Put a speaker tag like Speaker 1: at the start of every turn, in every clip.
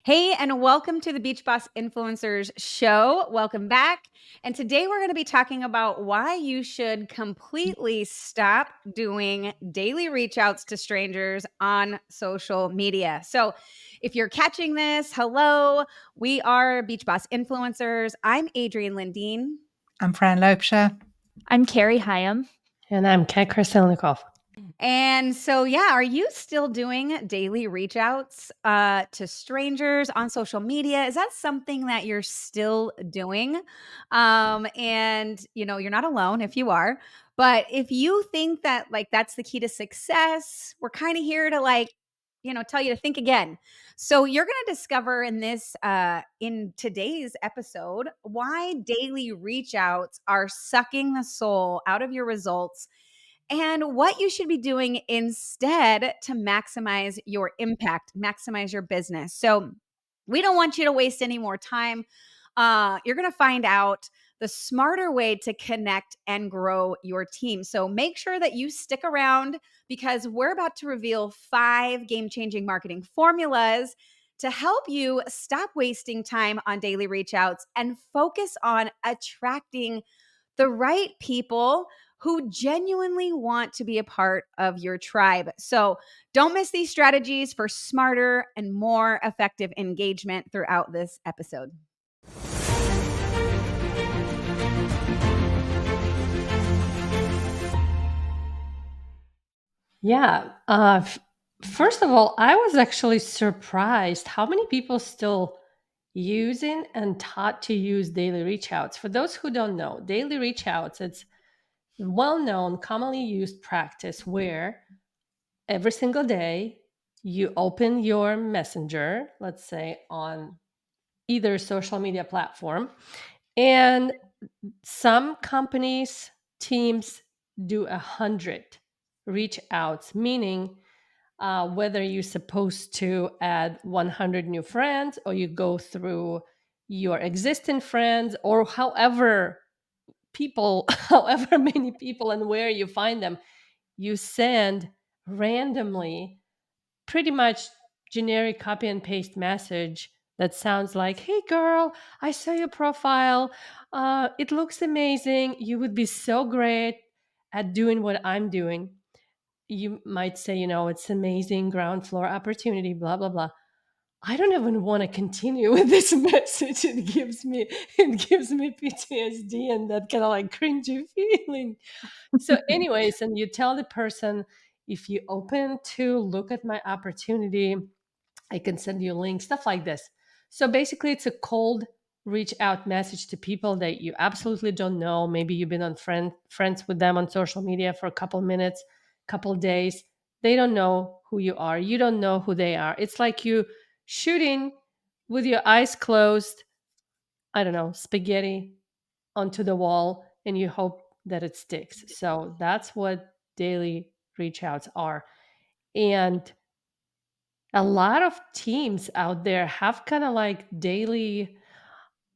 Speaker 1: Hey, and welcome to the Beach Boss Influencers Show. Welcome back. And today we're going to be talking about why you should completely stop doing daily reach outs to strangers on social media. So, if you're catching this, hello, we are Beach Boss Influencers. I'm Adrienne Lindeen.
Speaker 2: I'm Fran Lopesha.
Speaker 3: I'm Carrie Hyam.
Speaker 4: And I'm Kat Krasilnikov.
Speaker 1: And so, yeah, are you still doing daily reach outs to strangers on social media? Is that something that you're still doing? And, you're not alone if you are. But if you think that that's the key to success, we're kind of here to tell you to think again. So you're going to discover in today's episode why daily reach outs are sucking the soul out of your results and what you should be doing instead to maximize your impact, maximize your business. So, we don't want you to waste any more time. You're going to find out the smarter way to connect and grow your team. So, make sure that you stick around because we're about to reveal 5 game changing marketing formulas to help you stop wasting time on daily reach outs and focus on attracting the right people who genuinely want to be a part of your tribe. So don't miss these strategies for smarter and more effective engagement throughout this episode.
Speaker 4: Yeah. First of all, I was actually surprised how many people still using and taught to use daily reach outs. For those who don't know, daily reach outs, it's well-known, commonly used practice where every single day you open your messenger, let's say on either social media platform, and some companies, teams do 100 reach outs, meaning whether you're supposed to add 100 new friends or you go through your existing friends or however people, however many people and where you find them, you send randomly pretty much generic copy and paste message that sounds like, "Hey girl, I saw your profile. It looks amazing. You would be so great at doing what I'm doing." You might say, it's amazing ground floor opportunity, blah, blah, blah. I don't even want to continue with this message. It gives me PTSD and that kind of like cringy feeling. So, anyways, and you tell the person, if you open to look at my opportunity, I can send you a link, stuff like this. So basically, it's a cold reach out message to people that you absolutely don't know. Maybe you've been on friends with them on social media for a couple minutes, couple days. They don't know who you are. You don't know who they are. It's like you shooting with your eyes closed, I don't know, spaghetti onto the wall, and you hope that it sticks. So that's what daily reach outs are. And a lot of teams out there have kind of like daily,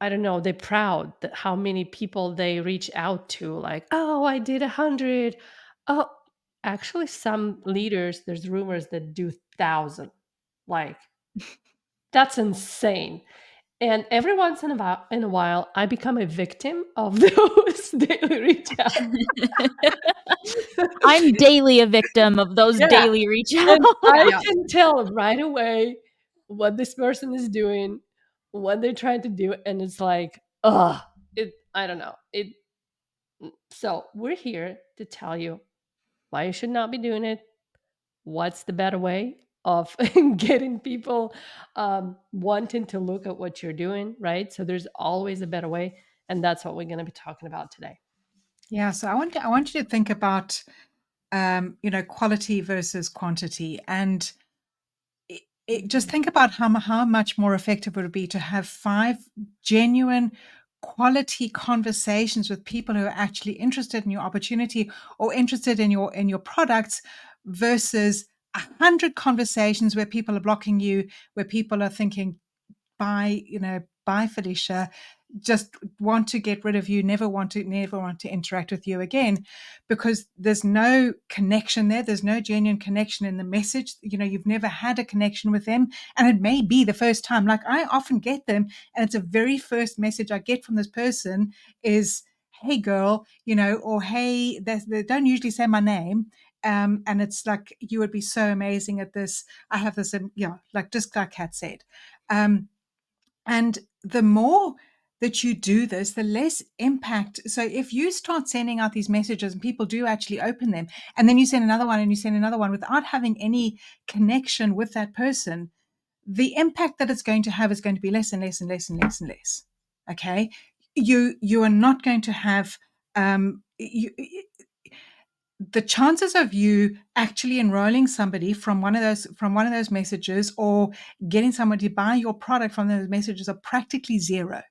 Speaker 4: I don't know, they're proud that how many people they reach out to, like, oh, I did 100. Oh, actually some leaders, there's rumors that do 1,000. Like, that's insane. And every once in a while I become a victim of those daily reach outs.
Speaker 3: I'm daily a victim of those
Speaker 4: Yeah.
Speaker 3: daily reach outs.
Speaker 4: And I
Speaker 1: Yeah.
Speaker 4: can tell right away what this person is doing, what they're trying to do, and it's like, I don't know. So we're here to tell you why you should not be doing it, what's the better way of getting people wanting to look at what you're doing, right? So there's always a better way, and that's what we're going to be talking about today.
Speaker 2: Yeah, so I want you to think about quality versus quantity, and just think about how much more effective would it be to have 5 genuine quality conversations with people who are actually interested in your opportunity or interested in your products versus 100 conversations where people are blocking you, where people are thinking, bye, bye, Felicia, just want to get rid of you, never want to interact with you again, because there's no connection there. There's no genuine connection in the message. You've never had a connection with them. And it may be the first time. Like, I often get them, and it's the very first message I get from this person is, hey girl, or hey, they don't usually say my name. And it's like, you would be so amazing at this. I have this, like, just like Kat said. And the more that you do this, the less impact. So if you start sending out these messages and people do actually open them, and then you send another one and you send another one without having any connection with that person, the impact that it's going to have is going to be less and less and less and less and less. Okay. You are not going to have, the chances of you actually enrolling somebody from one of those messages, or getting somebody to buy your product from those messages, are practically zero.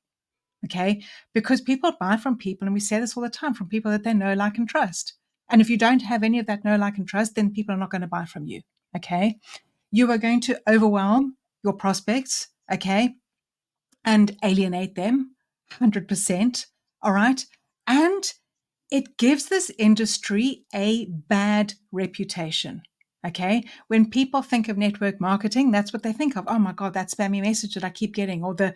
Speaker 2: Okay, because people buy from people, and we say this all the time, from people that they know, like, and trust. And if you don't have any of that know, like, and trust, then people are not going to buy from you. Okay, you are going to overwhelm your prospects. Okay, and alienate them 100%. All right, and it gives this industry a bad reputation. Okay. When people think of network marketing, that's what they think of. Oh my God, that spammy message that I keep getting, or the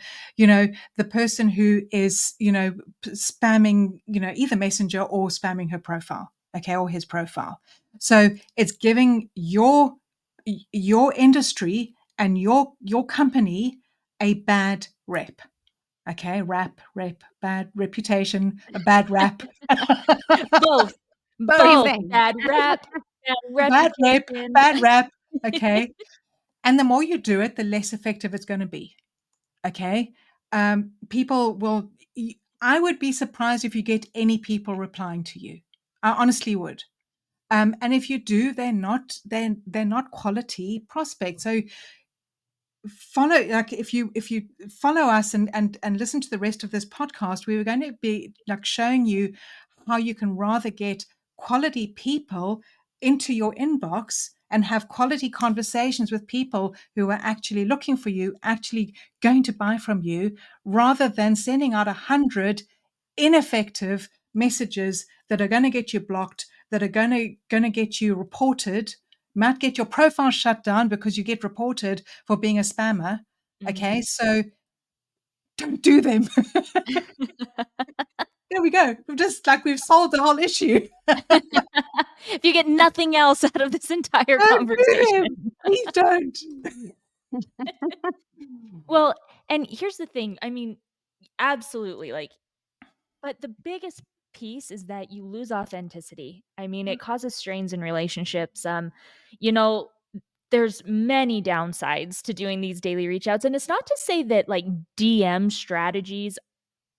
Speaker 2: person who is, spamming, either Messenger or spamming her profile. Okay. Or his profile. So it's giving your industry and your company a bad rep. Okay, rep, bad reputation, a bad rap.
Speaker 3: Both.
Speaker 1: Same
Speaker 3: Both.
Speaker 1: thing.
Speaker 3: Bad rap, bad
Speaker 2: Bad rep,
Speaker 3: reputation.
Speaker 2: bad rap. Okay. And the more you do it, the less effective it's going to be. Okay. People will, I would be surprised if you get any people replying to you. I honestly would. And if you do, they're not quality prospects. So follow, like, if you follow us and listen to the rest of this podcast, we were going to be like showing you how you can rather get quality people into your inbox and have quality conversations with people who are actually looking for you, actually going to buy from you, rather than sending out 100 ineffective messages that are going to get you blocked, that are going to get you reported, might get your profile shut down because you get reported for being a spammer. Okay, so don't do them. There we go. We've solved the whole issue.
Speaker 3: If you get nothing else out of this entire
Speaker 2: Don't do
Speaker 3: conversation.
Speaker 2: them. Please don't.
Speaker 3: Well, and here's the thing. I mean, absolutely, like, but the biggest piece is that you lose authenticity. I mean, it causes strains in relationships. You know, there's many downsides to doing these daily reach outs. And it's not to say that like DM strategies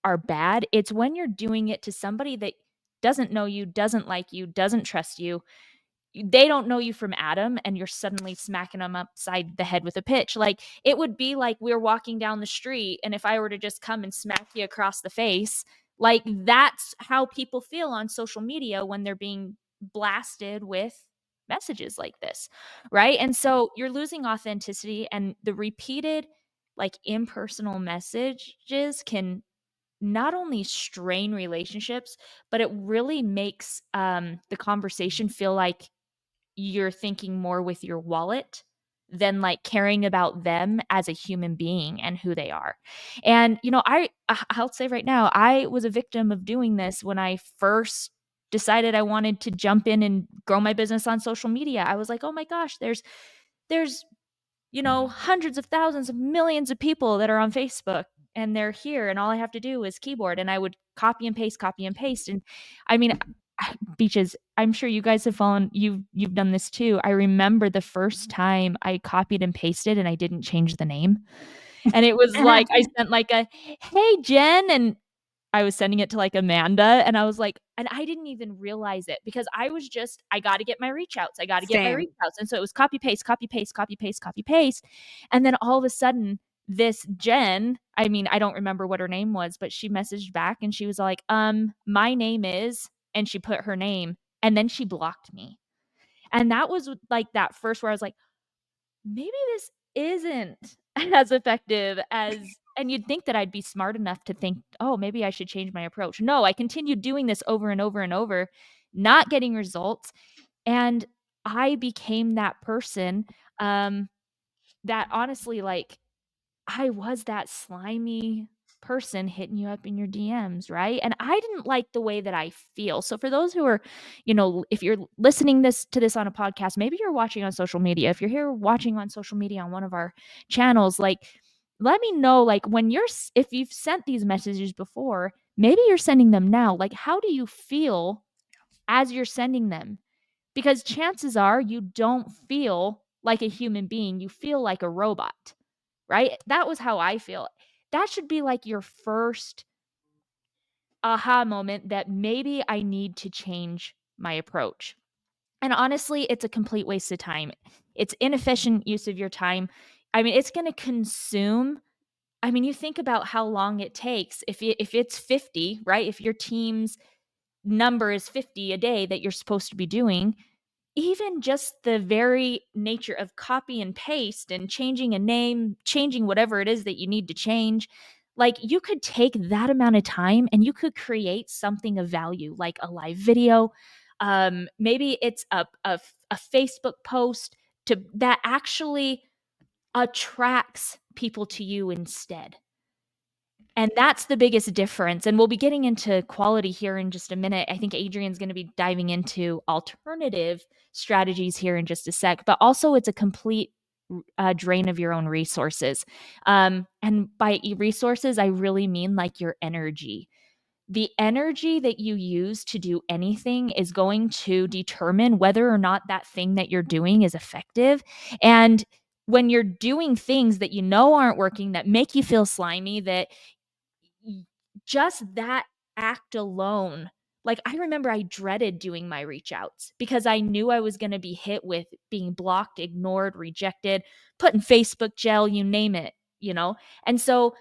Speaker 3: are bad. It's when you're doing it to somebody that doesn't know you, doesn't like you, doesn't trust you. They don't know you from Adam, and you're suddenly smacking them upside the head with a pitch. Like, it would be like we're walking down the street, and if I were to just come and smack you across the face, like, that's how people feel on social media when they're being blasted with messages like this, right? And so you're losing authenticity, and the repeated, like, impersonal messages can not only strain relationships, but it really makes the conversation feel like you're thinking more with your wallet than, like, caring about them as a human being and who they are. And, I'll say right now, I was a victim of doing this when I first decided I wanted to jump in and grow my business on social media. I was like, "Oh my gosh, there's hundreds of thousands of millions of people that are on Facebook, and they're here, and all I have to do is keyboard." And I would copy and paste. And I mean, Beaches, I'm sure you guys have you've done this too. I remember the first time I copied and pasted and I didn't change the name. And it was like I sent like a, "Hey, Jen," and I was sending it to, like, Amanda, and I was like, and I didn't even realize it because I gotta get my reach outs, I gotta get my
Speaker 1: Same.
Speaker 3: reach outs, and so it was copy, paste, copy, paste, copy, paste, copy, paste, and then all of a sudden, this Jen, I mean, I don't remember what her name was, but she messaged back and she was like, my name is," and she put her name, and then she blocked me, and that was, like, that first where I was like, "Maybe this isn't as effective as, and you'd think that I'd be smart enough to think, "Oh, maybe I should change my approach." No, I continued doing this over and over and over, not getting results, and I became that person, um, that honestly, like, I was that slimy person hitting you up in your DMs, right? And I didn't like the way that I feel. So for those who are, if you're listening this on a podcast, maybe you're watching on social media. If you're here watching on social media on one of our channels, like, let me know, like, when if you've sent these messages before, maybe you're sending them now. Like, how do you feel as you're sending them? Because chances are you don't feel like a human being. You feel like a robot, right? That was how I feel. That should be like your first aha moment that maybe I need to change my approach. And honestly, it's a complete waste of time. It's inefficient use of your time. I mean, it's going to consume. I mean, you think about how long it takes. If it's 50, right? If your team's number is 50 a day that you're supposed to be doing, even just the very nature of copy and paste and changing a name, changing whatever it is that you need to change, like, you could take that amount of time and you could create something of value, like a live video. Maybe it's a Facebook post that actually attracts people to you instead. And that's the biggest difference, and we'll be getting into quality here in just a minute. I think Adrian's gonna be diving into alternative strategies here in just a sec, but also it's a complete drain of your own resources. And by resources, I really mean like your energy. The energy that you use to do anything is going to determine whether or not that thing that you're doing is effective. And when you're doing things that you know aren't working, that make you feel slimy, that y just that act alone, like, I remember I dreaded doing my reach outs because I knew I was gonna be hit with being blocked, ignored, rejected, put in Facebook jail, you name it, you know? And so,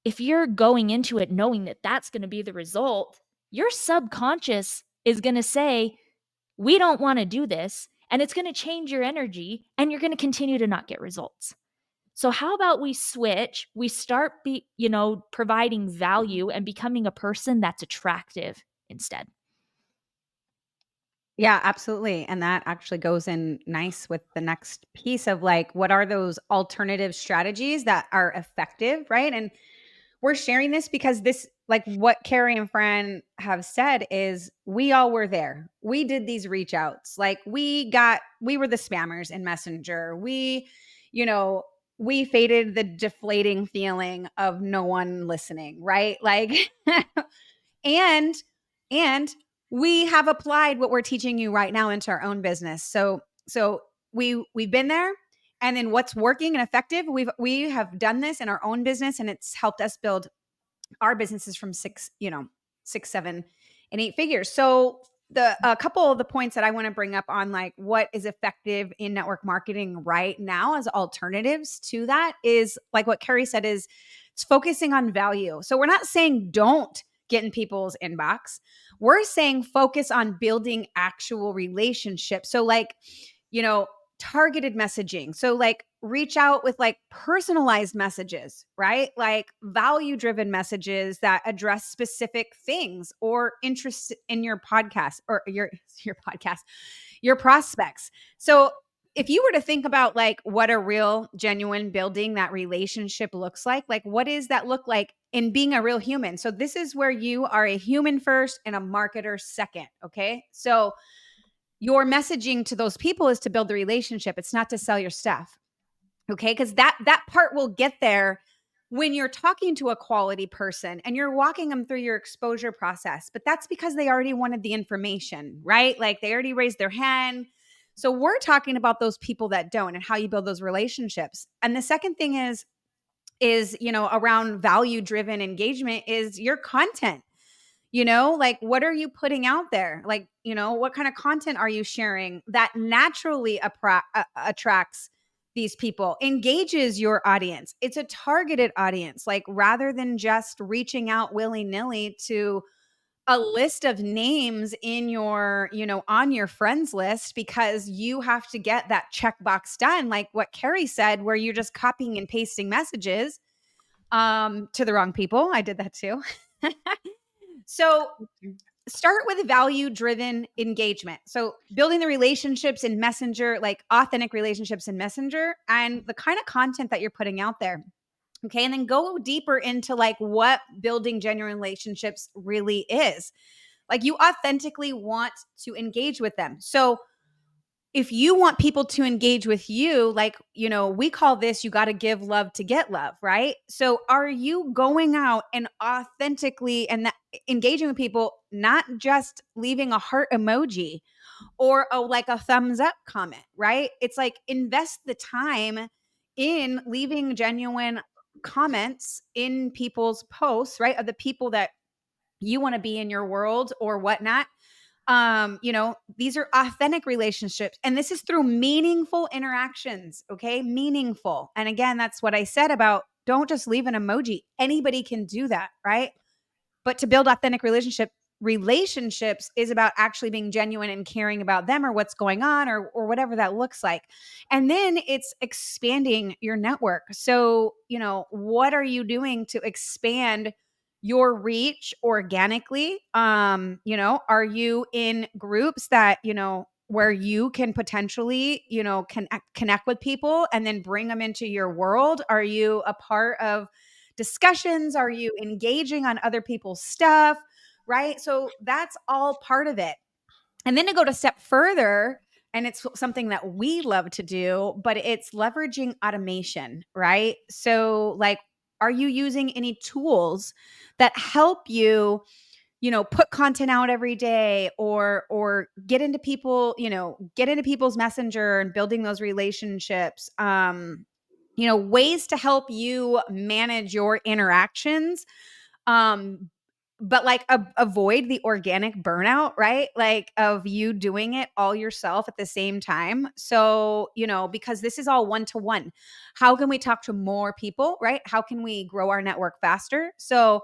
Speaker 3: if you're going into it knowing that that's gonna be the result, your subconscious is gonna say, "We don't wanna do this," and it's gonna change your energy, and you're gonna continue to not get results. So how about we switch? We start providing value and becoming a person that's attractive instead.
Speaker 1: Yeah, absolutely. And that actually goes in nice with the next piece of like, what are those alternative strategies that are effective, right? And we're sharing this because this, like what Carrie and Fran have said, is we all were there. We did these reach outs. Like we were the spammers in Messenger. You know, we faded the deflating feeling of no one listening, right? Like, and and we have applied what we're teaching you right now into our own business. So we've been there, and then what's working and effective, we have done this in our own business, and it's helped us build our businesses from six, 7, and 8 figures. So the a couple of the points that I want to bring up on like what is effective in network marketing right now as alternatives to that is like what Carrie said, is it's focusing on value. So we're not saying don't get in people's inbox. We're saying focus on building actual relationships. So like, you know, targeted messaging. So like reach out with like personalized messages, right? Like value driven messages that address specific things or interests in your podcast or your podcast, your prospects. So if you were to think about like what a real genuine building that relationship looks like what does that look like in being a real human? So this is where you are a human first and a marketer second, okay? So your messaging to those people is to build the relationship. It's not to sell your stuff. Okay? Cuz that part will get there when you're talking to a quality person and you're walking them through your exposure process. But that's because they already wanted the information, right? Like they already raised their hand. So we're talking about those people that don't and how you build those relationships. And the second thing is around value driven engagement is your content. Like what are you putting out there? Like, what kind of content are you sharing that naturally attracts these people, engages your audience? It's a targeted audience, like rather than just reaching out willy nilly to a list of names in your, on your friends list because you have to get that checkbox done, like what Carrie said, where you're just copying and pasting messages to the wrong people. I did that too. So start with value driven engagement. So building the relationships in Messenger, like authentic relationships in Messenger, and the kind of content that you're putting out there. Okay. And then go deeper into like what building genuine relationships really is. Like you authentically want to engage with them. So if you want people to engage with you, like, we call this, you got to give love to get love, right? So are you going out and authentically and engaging with people, not just leaving a heart emoji or like a thumbs up comment, right? It's like invest the time in leaving genuine comments in people's posts, right? Of the people that you want to be in your world or whatnot. These are authentic relationships, and this is through meaningful interactions. Okay, meaningful. And again, that's what I said about don't just leave an emoji. Anybody can do that, right? But to build authentic relationships is about actually being genuine and caring about them or what's going on or whatever that looks like. And then it's expanding your network. So, what are you doing to expand your reach organically? Are you in groups that, where you can potentially, connect with people and then bring them into your world? Are you a part of discussions? Are you engaging on other people's stuff? Right. So that's all part of it. And then to go to step further, and it's something that we love to do, but it's leveraging automation, right? So, like, are you using any tools that help you, put content out every day or get into people, get into people's messenger and building those relationships? Ways to help you manage your interactions, um but like avoid the organic burnout, right? Like of you doing it all yourself at the same time. So, because this is all one to one, how can we talk to more people, right? How can we grow our network faster? So,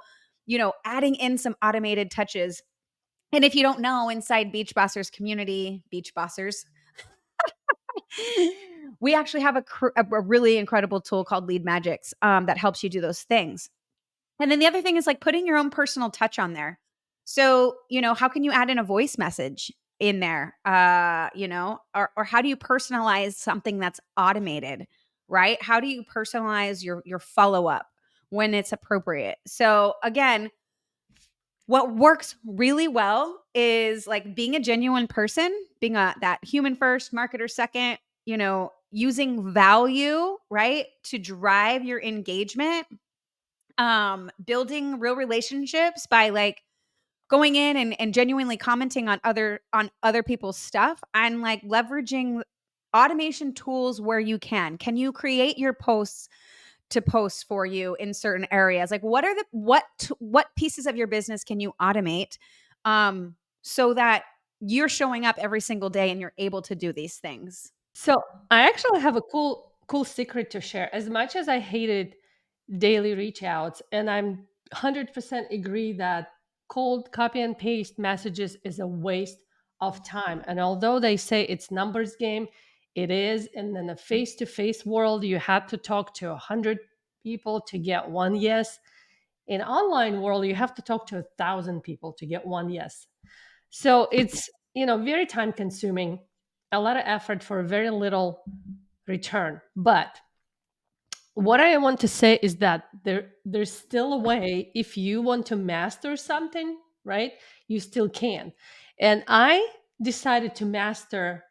Speaker 1: adding in some automated touches. And if you don't know, inside Beach Bossers community, Beach Bossers, we actually have a really incredible tool called Lead Magics that helps you do those things. And then the other thing is like putting your own personal touch on there. So, how can you add in a voice message in there? Or how do you personalize something that's automated, right? How do you personalize your follow-up when it's appropriate? So again, what works really well is like being a genuine person, being that human first, marketer second, using value, right, to drive your engagement, building real relationships by like going in and genuinely commenting on other people's stuff, and like leveraging automation tools where you can you create your posts to post for you in certain areas? Like what pieces of your business can you automate, so that you're showing up every single day and you're able to do these things?
Speaker 4: So I actually have a cool secret to share. As much as I hated daily reach outs, and I'm 100% agree that cold copy and paste messages is a waste of time. And although they say it's numbers game, it is. And in a face-to-face world, you have to talk to 100 people to get one yes. In online world, you have to talk to 1,000 people to get one yes. So it's, very time consuming, a lot of effort for very little return. But what I want to say is that there's still a way. If you want to master something, right, you still can. And I decided to master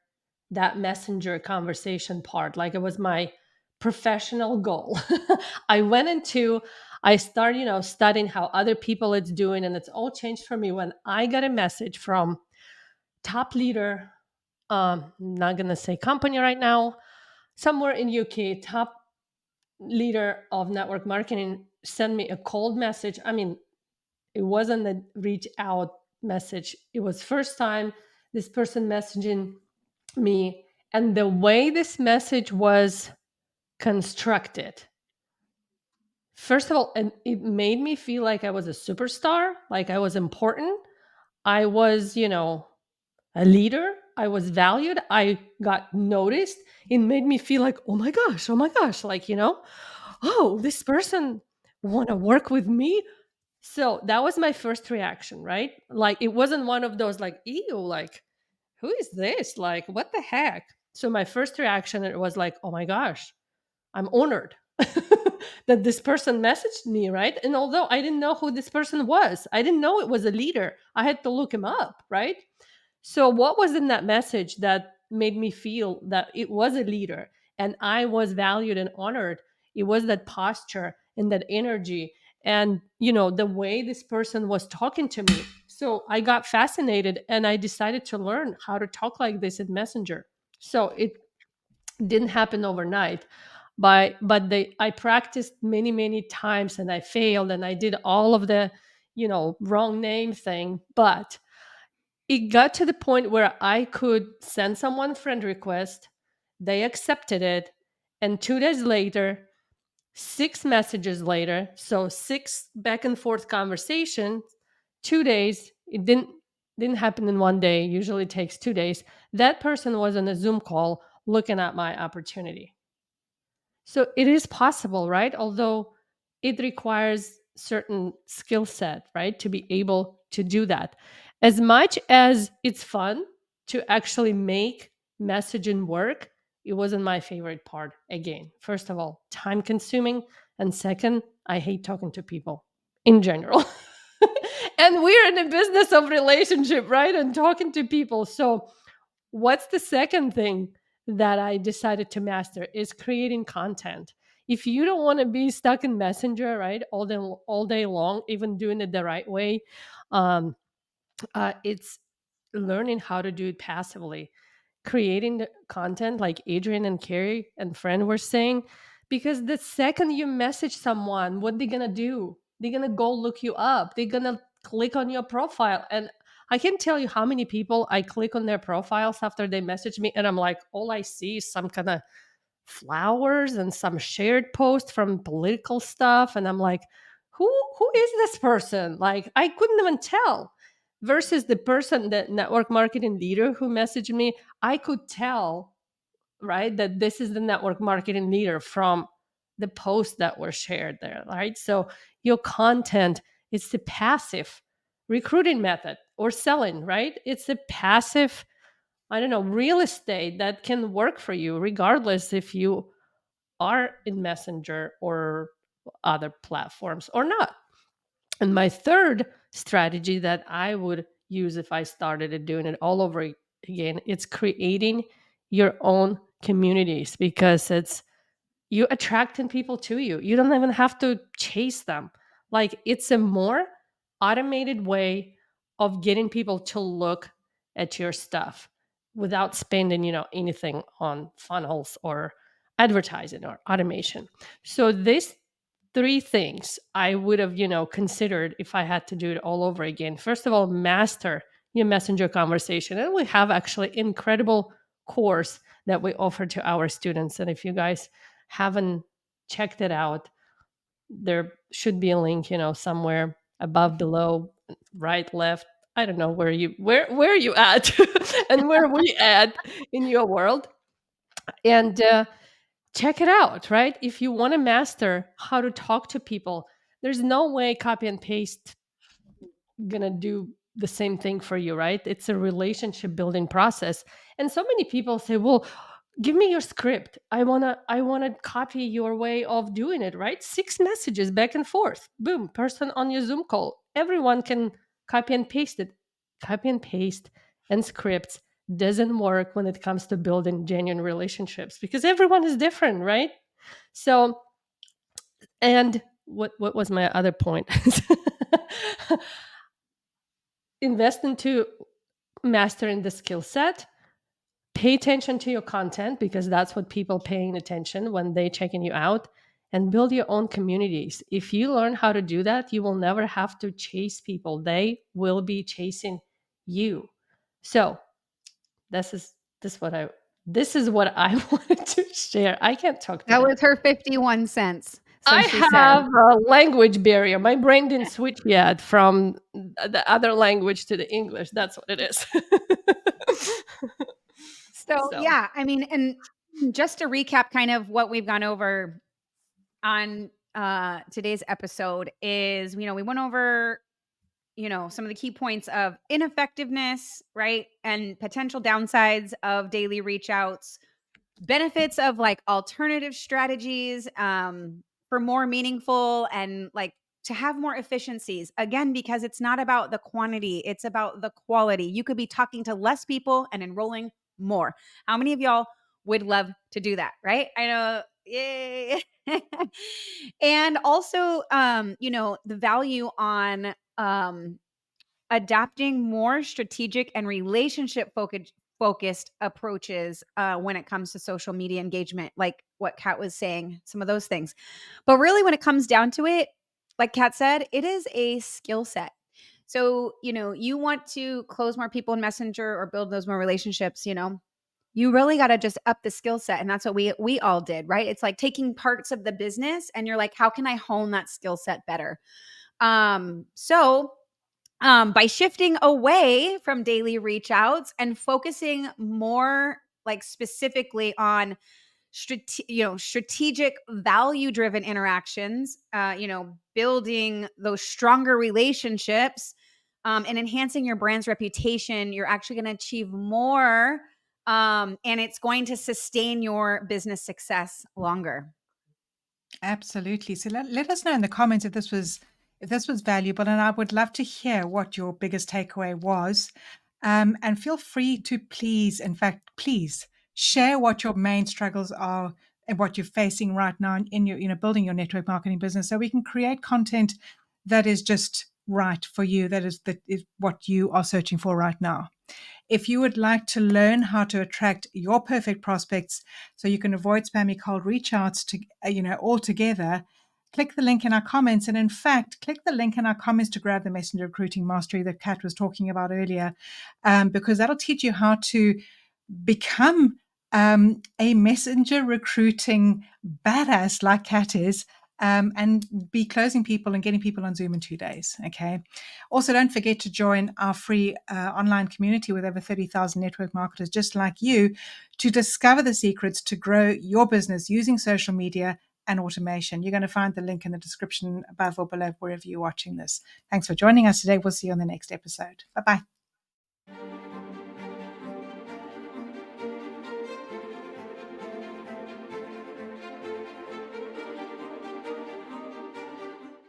Speaker 4: that messenger conversation part, like it was my professional goal. I started, studying how other people it's doing, and it's all changed for me when I got a message from top leader, not gonna say company right now, somewhere in UK, top leader of network marketing sent me a cold message. I mean, it wasn't a reach out message. It was first time this person messaging me, and the way this message was constructed. First of all, and it made me feel like I was a superstar, like I was important. I was, a leader. I was valued. I got noticed. It made me feel like, oh my gosh, like, oh, this person want to work with me. So that was my first reaction, right? Like, it wasn't one of those like, ew, like, who is this? Like, what the heck? So my first reaction, it was like, oh my gosh, I'm honored that this person messaged me, right? And although I didn't know who this person was, I didn't know it was a leader. I had to look him up, right? So what was in that message that made me feel that it was a leader and I was valued and honored? It was that posture and that energy and the way this person was talking to me. So I got fascinated and I decided to learn how to talk like this in Messenger. So it didn't happen overnight, but I practiced many times and I failed and I did all of the wrong name thing, but it got to the point where I could send someone friend request, they accepted it, and 2 days later, 6 messages later, so 6 back and forth conversations, 2 days, it didn't happen in one day, usually takes 2 days. That person was on a Zoom call looking at my opportunity. So it is possible, right? Although it requires certain skill set, right, to be able to do that. As much as it's fun to actually make messaging work, it wasn't my favorite part. Again, first of all, time consuming, and second, I hate talking to people in general. And we're in a business of relationship, right? And talking to people. So what's the second thing that I decided to master is creating content. If you don't want to be stuck in Messenger, right, all day long, even doing it the right way, um, it's learning how to do it passively, creating the content like Adrian and Carrie and friend were saying, because the second you message someone, what they gonna do? They're gonna go look you up. They're gonna click on your profile. And I can tell you how many people I click on their profiles after they message me, and I'm like, all I see is some kind of flowers and some shared post from political stuff, and I'm like, who is this person? Like, I couldn't even tell. Versus the person, the network marketing leader who messaged me, I could tell, right, that this is the network marketing leader from the posts that were shared there, right? So your content is the passive recruiting method or selling, right? It's a passive, I don't know, real estate that can work for you regardless if you are in Messenger or other platforms or not. And my third strategy that I would use if I started doing it all over again, it's creating your own communities, because it's you attracting people to you. You don't even have to chase them. Like, it's a more automated way of getting people to look at your stuff without spending, anything on funnels or advertising or automation. So these three things I would have, considered if I had to do it all over again. First of all, master your messenger conversation. And we have actually incredible course that we offer to our students. And if you guys haven't checked it out, there should be a link, somewhere above, below, right, left. I don't know where you at and where we at in your world. And check it out, right? If you want to master how to talk to people, there's no way copy and paste gonna do the same thing for you, right? It's a relationship building process. And so many people say, well, give me your script. I wanna copy your way of doing it, right? 6 messages back and forth. Boom, person on your Zoom call. Everyone can copy and paste it. Copy and paste and scripts doesn't work when it comes to building genuine relationships, because everyone is different, right? So, and what was my other point? Invest into mastering the skill set. Pay attention to your content, because that's what people paying attention when they checking you out, and build your own communities. If you learn how to do that, you will never have to chase people. They will be chasing you. So this is this is what I wanted to share. I can't talk
Speaker 1: That
Speaker 4: today.
Speaker 1: was her 51 cents. So
Speaker 4: I
Speaker 1: she said.
Speaker 4: have a language barrier. My brain didn't switch yet from the other language to the English. That's what it is.
Speaker 1: So,
Speaker 4: So,
Speaker 1: yeah, I mean, and just to recap kind of what we've gone over on today's episode is, we went over, some of the key points of ineffectiveness, right? And potential downsides of daily reach outs, benefits of like alternative strategies for more meaningful and like to have more efficiencies. Again, because it's not about the quantity, it's about the quality. You could be talking to less people and enrolling more. How many of y'all would love to do that, right? I know. Yay. And also, the value on adapting more strategic and relationship focused approaches when it comes to social media engagement, like what Kat was saying, some of those things. But really, when it comes down to it, like Kat said, it is a skill set. So, you want to close more people in Messenger or build those more relationships, you really got to just up the skill set. And that's what we all did, right? It's like taking parts of the business and you're like, how can I hone that skill set better? By shifting away from daily reach outs and focusing more like specifically on strategic value driven interactions, building those stronger relationships, and enhancing your brand's reputation, you're actually going to achieve more, and it's going to sustain your business success longer.
Speaker 2: Absolutely. So let us know in the comments if this was valuable, and I would love to hear what your biggest takeaway was. And feel free to please share what your main struggles are and what you're facing right now in your, building your network marketing business, so we can create content that is just right for you. That is what you are searching for right now. If you would like to learn how to attract your perfect prospects so you can avoid spammy cold reach outs altogether, click the link in our comments. And in fact, click the link in our comments to grab the Messenger Recruiting Mastery that Kat was talking about earlier, because that'll teach you how to become a messenger recruiting badass like Kat is, and be closing people and getting people on Zoom in 2 days. Okay. Also, don't forget to join our free online community with over 30,000 network marketers just like you to discover the secrets to grow your business using social media and automation. You're going to find the link in the description above or below wherever you're watching this. Thanks for joining us today. We'll see you on the next episode. Bye-bye.